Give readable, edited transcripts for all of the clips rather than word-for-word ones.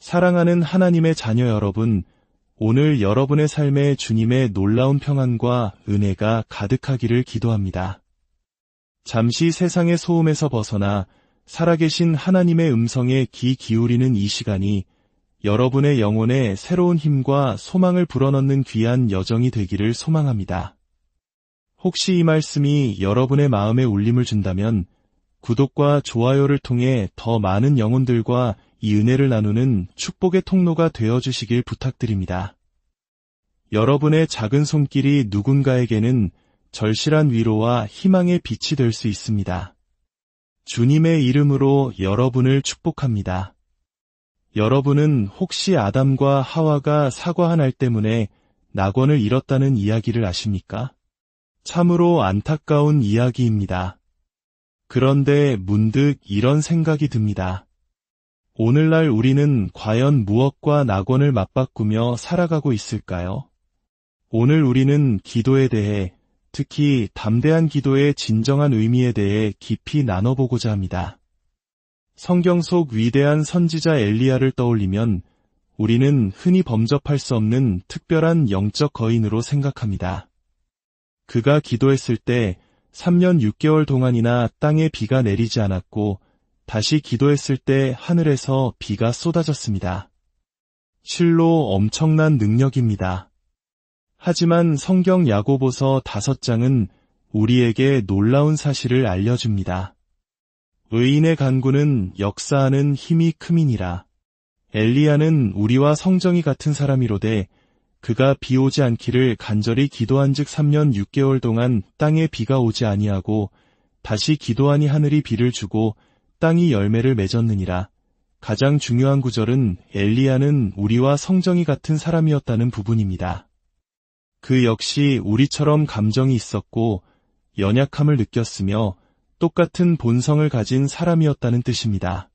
사랑하는 하나님의 자녀 여러분, 오늘 여러분의 삶에 주님의 놀라운 평안과 은혜가 가득하기를 기도합니다. 잠시 세상의 소음에서 벗어나 살아계신 하나님의 음성에 귀 기울이는 이 시간이 여러분의 영혼에 새로운 힘과 소망을 불어넣는 귀한 여정이 되기를 소망합니다. 혹시 이 말씀이 여러분의 마음에 울림을 준다면 구독과 좋아요를 통해 더 많은 영혼들과 이 은혜를 나누는 축복의 통로가 되어주시길 부탁드립니다. 여러분의 작은 손길이 누군가에게는 절실한 위로와 희망의 빛이 될 수 있습니다. 주님의 이름으로 여러분을 축복합니다. 여러분은 혹시 아담과 하와가 사과 한 알 때문에 낙원을 잃었다는 이야기를 아십니까? 참으로 안타까운 이야기입니다. 그런데 문득 이런 생각이 듭니다. 오늘날 우리는 과연 무엇과 낙원을 맞바꾸며 살아가고 있을까요? 오늘 우리는 기도에 대해, 특히 담대한 기도의 진정한 의미에 대해 깊이 나눠보고자 합니다. 성경 속 위대한 선지자 엘리야를 떠올리면 우리는 흔히 범접할 수 없는 특별한 영적 거인으로 생각합니다. 그가 기도했을 때 3년 6개월 동안이나 땅에 비가 내리지 않았고 다시 기도했을 때 하늘에서 비가 쏟아졌습니다. 실로 엄청난 능력입니다. 하지만 성경 야고보서 5장은 우리에게 놀라운 사실을 알려줍니다. 의인의 간구는 역사하는 힘이 크미니라. 엘리야는 우리와 성정이 같은 사람이로되 그가 비 오지 않기를 간절히 기도한즉 3년 6개월 동안 땅에 비가 오지 아니하고 다시 기도하니 하늘이 비를 주고 땅이 열매를 맺었느니라. 가장 중요한 구절은 엘리야는 우리와 성정이 같은 사람이었다는 부분입니다. 그 역시 우리처럼 감정이 있었고 연약함을 느꼈으며 똑같은 본성을 가진 사람이었다는 뜻입니다.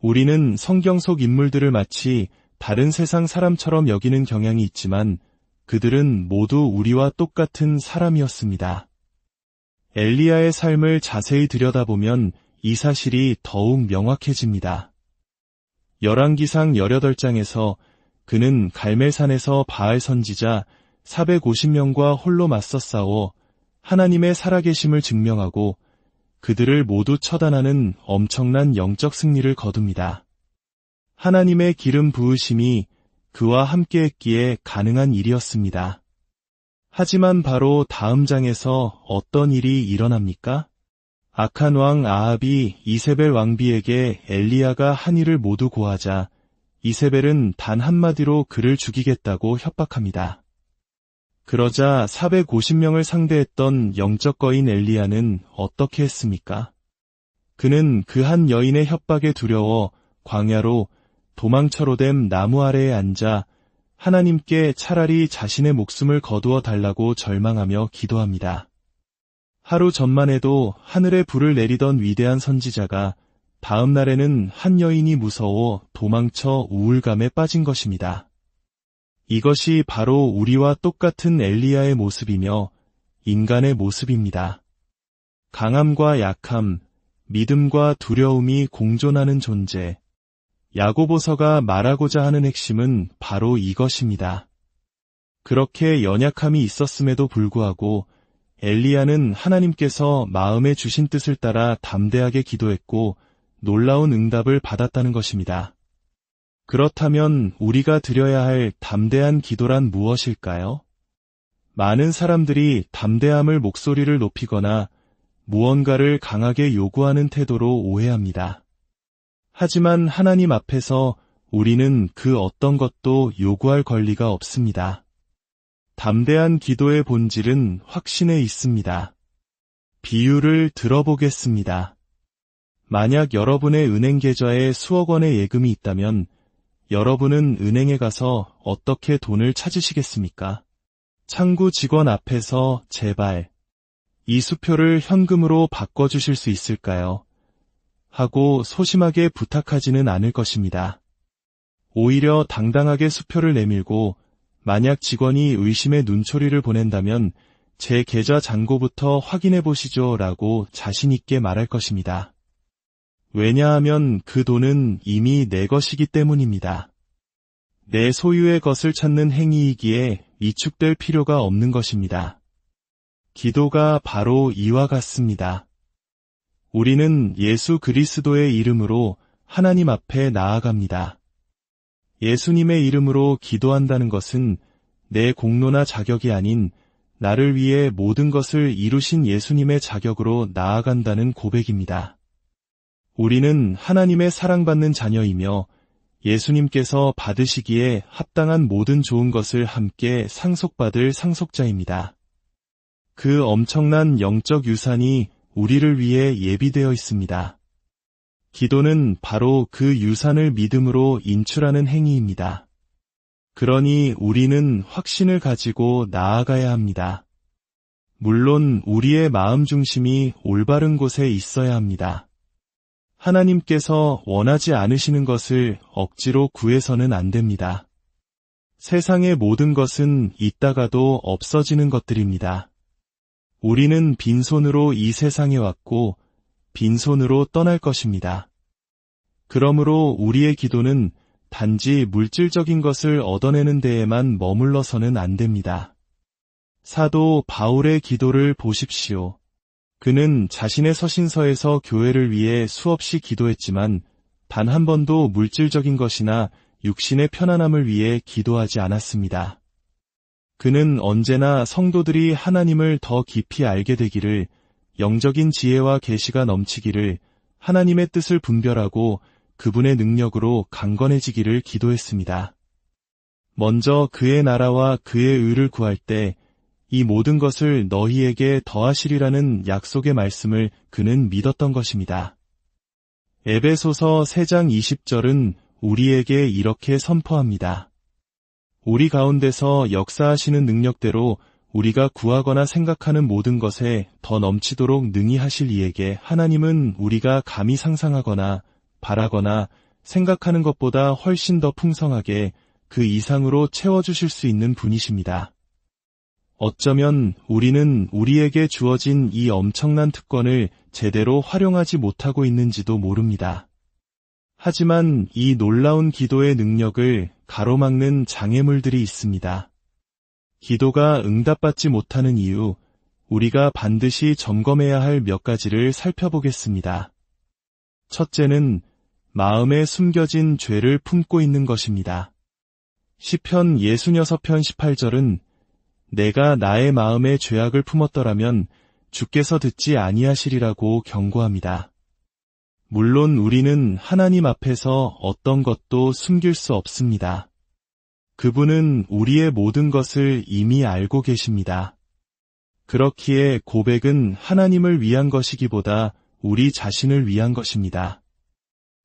우리는 성경 속 인물들을 마치 다른 세상 사람처럼 여기는 경향이 있지만 그들은 모두 우리와 똑같은 사람이었습니다. 엘리야의 삶을 자세히 들여다보면 이 사실이 더욱 명확해집니다. 열왕기상 18장에서 그는 갈멜산에서 바알 선지자 450명과 홀로 맞서 싸워 하나님의 살아계심을 증명하고 그들을 모두 처단하는 엄청난 영적 승리를 거둡니다. 하나님의 기름 부으심이 그와 함께했기에 가능한 일이었습니다. 하지만 바로 다음 장에서 어떤 일이 일어납니까? 악한 왕 아합이 이세벨 왕비에게 엘리야가 한 일을 모두 고하자 이세벨은 단 한마디로 그를 죽이겠다고 협박합니다. 그러자 450명을 상대했던 영적 거인 엘리야는 어떻게 했습니까? 그는 그 한 여인의 협박에 두려워 광야로 도망처로 된 나무 아래에 앉아 하나님께 차라리 자신의 목숨을 거두어 달라고 절망하며 기도합니다. 하루 전만 해도 하늘에 불을 내리던 위대한 선지자가 다음 날에는 한 여인이 무서워 도망쳐 우울감에 빠진 것입니다. 이것이 바로 우리와 똑같은 엘리야의 모습이며 인간의 모습입니다. 강함과 약함, 믿음과 두려움이 공존하는 존재. 야고보서가 말하고자 하는 핵심은 바로 이것입니다. 그렇게 연약함이 있었음에도 불구하고 엘리야는 하나님께서 마음에 주신 뜻을 따라 담대하게 기도했고 놀라운 응답을 받았다는 것입니다. 그렇다면 우리가 드려야 할 담대한 기도란 무엇일까요? 많은 사람들이 담대함을 목소리를 높이거나 무언가를 강하게 요구하는 태도로 오해합니다. 하지만 하나님 앞에서 우리는 그 어떤 것도 요구할 권리가 없습니다. 담대한 기도의 본질은 확신에 있습니다. 비유를 들어보겠습니다. 만약 여러분의 은행 계좌에 수억 원의 예금이 있다면 여러분은 은행에 가서 어떻게 돈을 찾으시겠습니까? 창구 직원 앞에서 제발 이 수표를 현금으로 바꿔주실 수 있을까요? 하고 소심하게 부탁하지는 않을 것입니다. 오히려 당당하게 수표를 내밀고 만약 직원이 의심의 눈초리를 보낸다면 제 계좌 잔고부터 확인해 보시죠 라고 자신 있게 말할 것입니다. 왜냐하면 그 돈은 이미 내 것이기 때문입니다. 내 소유의 것을 찾는 행위이기에 위축될 필요가 없는 것입니다. 기도가 바로 이와 같습니다. 우리는 예수 그리스도의 이름으로 하나님 앞에 나아갑니다. 예수님의 이름으로 기도한다는 것은 내 공로나 자격이 아닌 나를 위해 모든 것을 이루신 예수님의 자격으로 나아간다는 고백입니다. 우리는 하나님의 사랑받는 자녀이며 예수님께서 받으시기에 합당한 모든 좋은 것을 함께 상속받을 상속자입니다. 그 엄청난 영적 유산이 우리를 위해 예비되어 있습니다. 기도는 바로 그 유산을 믿음으로 인출하는 행위입니다. 그러니 우리는 확신을 가지고 나아가야 합니다. 물론 우리의 마음 중심이 올바른 곳에 있어야 합니다. 하나님께서 원하지 않으시는 것을 억지로 구해서는 안 됩니다. 세상의 모든 것은 있다가도 없어지는 것들입니다. 우리는 빈손으로 이 세상에 왔고 빈손으로 떠날 것입니다. 그러므로 우리의 기도는 단지 물질적인 것을 얻어내는 데에만 머물러서는 안 됩니다. 사도 바울의 기도를 보십시오. 그는 자신의 서신서에서 교회를 위해 수없이 기도했지만 단 한 번도 물질적인 것이나 육신의 편안함을 위해 기도하지 않았습니다. 그는 언제나 성도들이 하나님을 더 깊이 알게 되기를, 영적인 지혜와 계시가 넘치기를, 하나님의 뜻을 분별하고 그분의 능력으로 강건해지기를 기도했습니다. 먼저 그의 나라와 그의 의를 구할 때 이 모든 것을 너희에게 더하시리라는 약속의 말씀을 그는 믿었던 것입니다. 에베소서 3장 20절은 우리에게 이렇게 선포합니다. 우리 가운데서 역사하시는 능력대로 우리가 구하거나 생각하는 모든 것에 더 넘치도록 능히 하실 이에게 하나님은 우리가 감히 상상하거나 바라거나 생각하는 것보다 훨씬 더 풍성하게 그 이상으로 채워주실 수 있는 분이십니다. 어쩌면 우리는 우리에게 주어진 이 엄청난 특권을 제대로 활용하지 못하고 있는지도 모릅니다. 하지만 이 놀라운 기도의 능력을 가로막는 장애물들이 있습니다. 기도가 응답받지 못하는 이유, 우리가 반드시 점검해야 할 몇 가지를 살펴보겠습니다. 첫째는 마음에 숨겨진 죄를 품고 있는 것입니다. 시편 66편 18절은 내가 나의 마음에 죄악을 품었더라면 주께서 듣지 아니하시리라고 경고합니다. 물론 우리는 하나님 앞에서 어떤 것도 숨길 수 없습니다. 그분은 우리의 모든 것을 이미 알고 계십니다. 그렇기에 고백은 하나님을 위한 것이기보다 우리 자신을 위한 것입니다.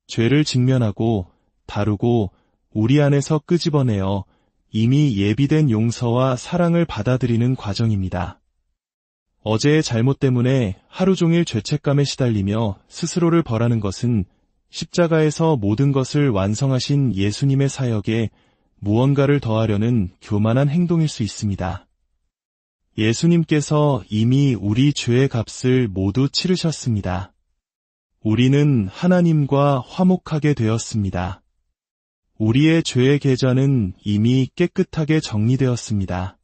죄를 직면하고 다루고 우리 안에서 끄집어내어 이미 예비된 용서와 사랑을 받아들이는 과정입니다. 어제의 잘못 때문에 하루 종일 죄책감에 시달리며 스스로를 벌하는 것은 십자가에서 모든 것을 완성하신 예수님의 사역에 무언가를 더하려는 교만한 행동일 수 있습니다. 예수님께서 이미 우리 죄의 값을 모두 치르셨습니다. 우리는 하나님과 화목하게 되었습니다. 우리의 죄의 계좌는 이미 깨끗하게 정리되었습니다.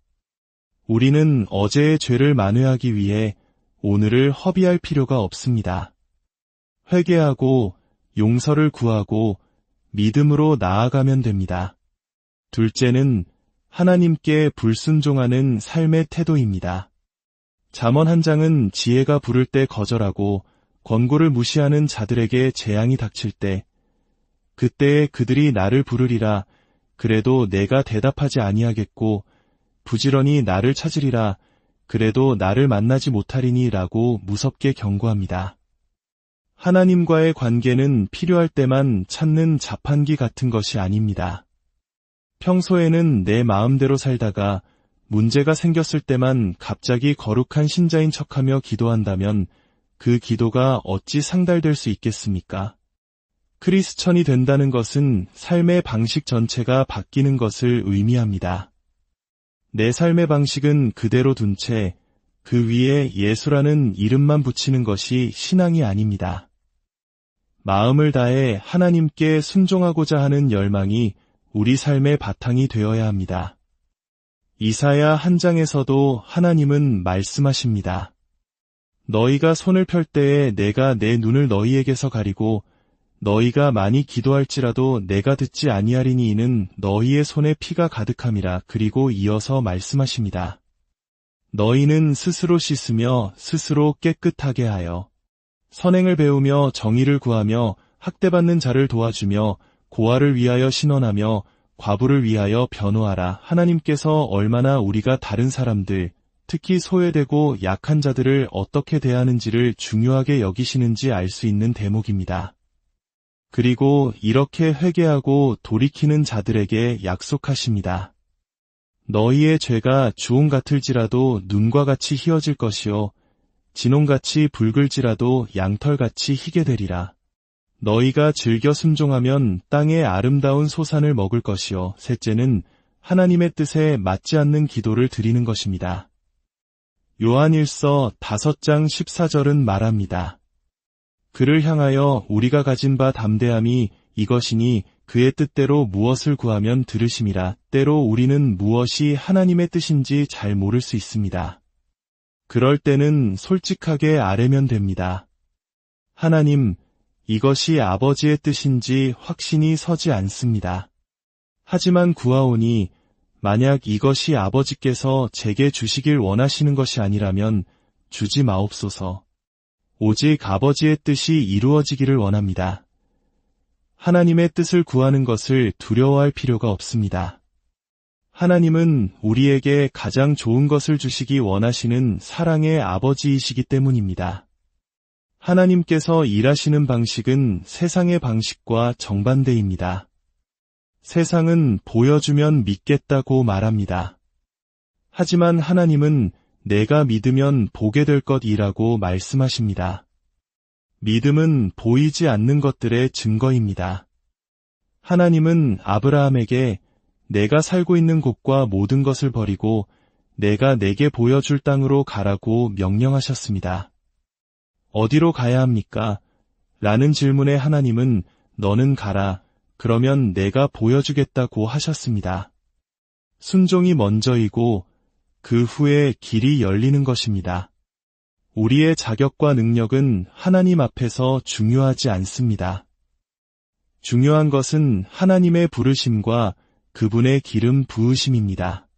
우리는 어제의 죄를 만회하기 위해 오늘을 허비할 필요가 없습니다. 회개하고 용서를 구하고 믿음으로 나아가면 됩니다. 둘째는 하나님께 불순종하는 삶의 태도입니다. 잠언 한 장은 지혜가 부를 때 거절하고 권고를 무시하는 자들에게 재앙이 닥칠 때 그때에 그들이 나를 부르리라 그래도 내가 대답하지 아니하겠고 부지런히 나를 찾으리라 그래도 나를 만나지 못하리니 라고 무섭게 경고합니다. 하나님과의 관계는 필요할 때만 찾는 자판기 같은 것이 아닙니다. 평소에는 내 마음대로 살다가 문제가 생겼을 때만 갑자기 거룩한 신자인 척하며 기도한다면 그 기도가 어찌 상달될 수 있겠습니까? 크리스천이 된다는 것은 삶의 방식 전체가 바뀌는 것을 의미합니다. 내 삶의 방식은 그대로 둔 채 그 위에 예수라는 이름만 붙이는 것이 신앙이 아닙니다. 마음을 다해 하나님께 순종하고자 하는 열망이 우리 삶의 바탕이 되어야 합니다. 이사야 한 장에서도 하나님은 말씀하십니다. 너희가 손을 펼 때에 내가 내 눈을 너희에게서 가리고 너희가 많이 기도할지라도 내가 듣지 아니하리니 이는 너희의 손에 피가 가득함이라. 그리고 이어서 말씀하십니다. 너희는 스스로 씻으며 스스로 깨끗하게 하여 선행을 배우며 정의를 구하며 학대받는 자를 도와주며 고아를 위하여 신원하며 과부를 위하여 변호하라. 하나님께서 얼마나 우리가 다른 사람들, 특히 소외되고 약한 자들을 어떻게 대하는지를 중요하게 여기시는지 알 수 있는 대목입니다. 그리고 이렇게 회개하고 돌이키는 자들에게 약속하십니다. 너희의 죄가 주홍 같을지라도 눈과 같이 희어질 것이요 진홍같이 붉을지라도 양털같이 희게 되리라. 너희가 즐겨 순종하면 땅의 아름다운 소산을 먹을 것이요 셋째는 하나님의 뜻에 맞지 않는 기도를 드리는 것입니다. 요한일서 5장 14절은 말합니다. 그를 향하여 우리가 가진 바 담대함이 이것이니 그의 뜻대로 무엇을 구하면 들으심이라. 때로 우리는 무엇이 하나님의 뜻인지 잘 모를 수 있습니다. 그럴 때는 솔직하게 아뢰면 됩니다. 하나님, 이것이 아버지의 뜻인지 확신이 서지 않습니다. 하지만 구하오니 만약 이것이 아버지께서 제게 주시길 원하시는 것이 아니라면 주지 마옵소서. 오직 아버지의 뜻이 이루어지기를 원합니다. 하나님의 뜻을 구하는 것을 두려워할 필요가 없습니다. 하나님은 우리에게 가장 좋은 것을 주시기 원하시는 사랑의 아버지이시기 때문입니다. 하나님께서 일하시는 방식은 세상의 방식과 정반대입니다. 세상은 보여주면 믿겠다고 말합니다. 하지만 하나님은 내가 믿으면 보게 될 것이라고 말씀하십니다. 믿음은 보이지 않는 것들의 증거입니다. 하나님은 아브라함에게 내가 살고 있는 곳과 모든 것을 버리고 내가 내게 보여줄 땅으로 가라고 명령하셨습니다. 어디로 가야 합니까? 라는 질문에 하나님은 너는 가라. 그러면 내가 보여주겠다고 하셨습니다. 순종이 먼저이고 그 후에 길이 열리는 것입니다. 우리의 자격과 능력은 하나님 앞에서 중요하지 않습니다. 중요한 것은 하나님의 부르심과 그분의 기름 부으심입니다.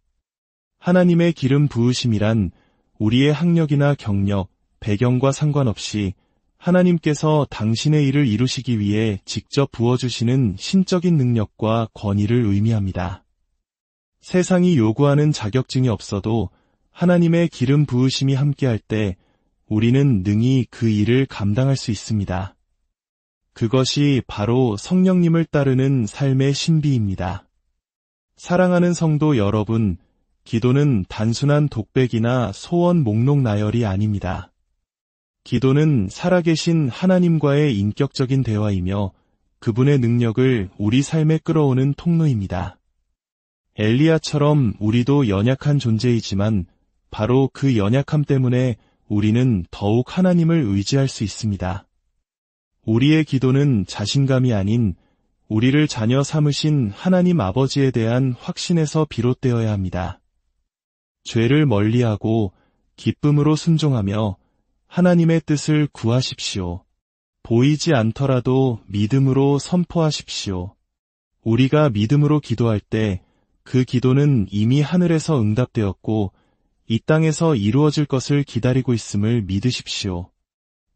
하나님의 기름 부으심이란 우리의 학력이나 경력, 배경과 상관없이 하나님께서 당신의 일을 이루시기 위해 직접 부어주시는 신적인 능력과 권위를 의미합니다. 세상이 요구하는 자격증이 없어도 하나님의 기름 부으심이 함께할 때 우리는 능히 그 일을 감당할 수 있습니다. 그것이 바로 성령님을 따르는 삶의 신비입니다. 사랑하는 성도 여러분, 기도는 단순한 독백이나 소원 목록 나열이 아닙니다. 기도는 살아계신 하나님과의 인격적인 대화이며 그분의 능력을 우리 삶에 끌어오는 통로입니다. 엘리야처럼 우리도 연약한 존재이지만 바로 그 연약함 때문에 우리는 더욱 하나님을 의지할 수 있습니다. 우리의 기도는 자신감이 아닌 우리를 자녀 삼으신 하나님 아버지에 대한 확신에서 비롯되어야 합니다. 죄를 멀리하고 기쁨으로 순종하며 하나님의 뜻을 구하십시오. 보이지 않더라도 믿음으로 선포하십시오. 우리가 믿음으로 기도할 때 그 기도는 이미 하늘에서 응답되었고 이 땅에서 이루어질 것을 기다리고 있음을 믿으십시오.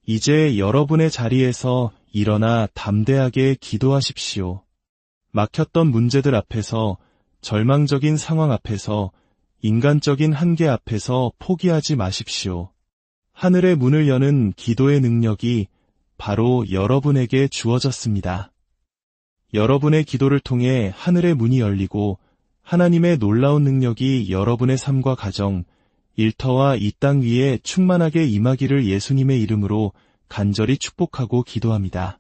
이제 여러분의 자리에서 일어나 담대하게 기도하십시오. 막혔던 문제들 앞에서, 절망적인 상황 앞에서, 인간적인 한계 앞에서 포기하지 마십시오. 하늘의 문을 여는 기도의 능력이 바로 여러분에게 주어졌습니다. 여러분의 기도를 통해 하늘의 문이 열리고 하나님의 놀라운 능력이 여러분의 삶과 가정, 일터와 이 땅 위에 충만하게 임하기를 예수님의 이름으로 간절히 축복하고 기도합니다.